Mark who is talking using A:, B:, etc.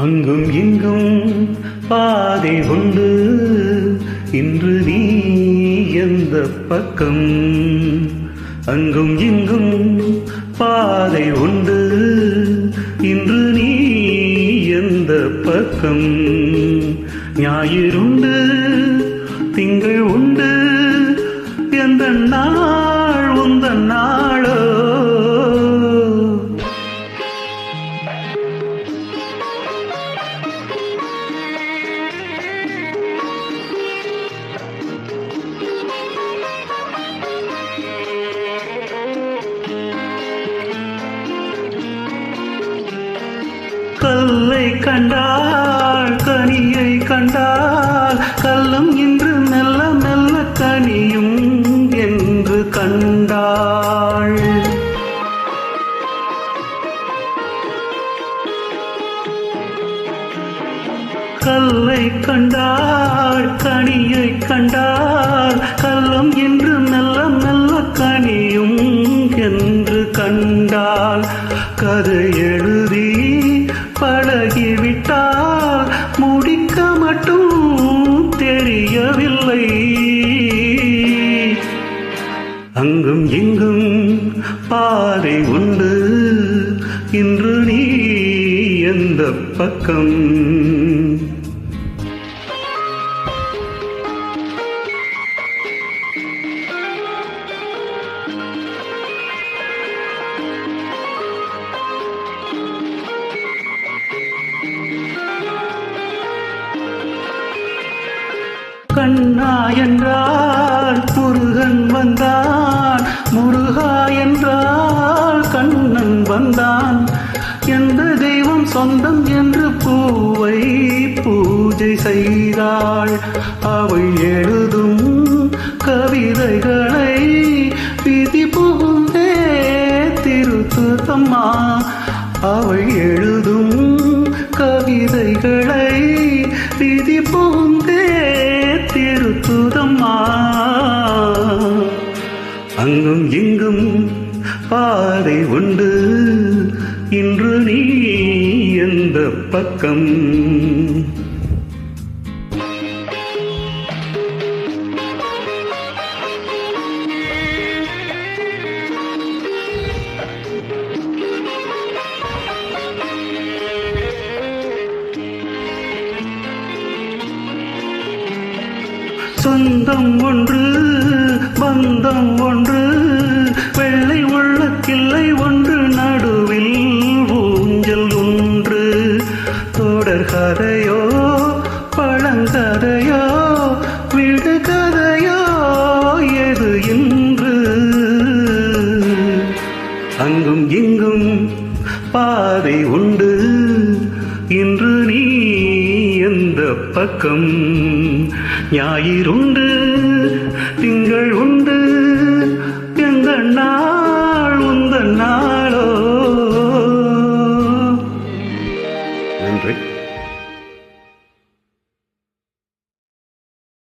A: அங்கும் இங்கும் பாதை உண்டு, இன்று நீ எந்த பக்கம்? அங்கும் இங்கும் பாதை உண்டு, இன்று நீ எந்த பக்கம்? ஞாயிறுண்டு, திங்கள் உண்டு, எந்த நாள் உந்தன் நாளோ? கல்லை கண்டாள், கனியை கண்டாள், கல்லும் இன்று மெல்ல மெல்ல கனியும் என்று கண்டாள். கல்லை கண்டாள், கனியை கண்டாள், கல்லும் இன்று மெல்ல மெல்ல கனியும் என்று கண்டாள். கதை எழுதி பழகிவிட்டால் முடிக்க மட்டும் தெரியவில்லை. அங்கும் இங்கும் பாதை உண்டு, இன்று நீ எந்த பக்கம்? கண்ணா என்றால் முருகன் வந்தான், முருகா என்றால் கண்ணன் வந்தான். எந்த தெய்வம் சொந்தம் என்று பூவை பூஜை செய்தாள். அவள் எழுதும் கவிதைகளை விதி புகுந்தே திருத்துதம்மா. அவள் எழுதும் கவிதைகளை விதி புகுந்தே திருத்துதம்மா. அங்கும் இங்கும் பாதை உண்டு, இன்று நீ எந்த பக்கம்? சொந்தம் ஒன்று, பந்தம் ஒன்று, வெள்ளை உள்ள கிள்ளை ஒன்று, நடுவில் ஊஞ்சல் ஒன்று. தொடர் கதையோ பழங்கதையோ விடுகதையோ எது இன்று? அங்கும் இங்கும் பாதை உண்டு, இன்று நீ எந்த பக்கம்? ஞாயிறுண்டு, திங்கள் உண்டு,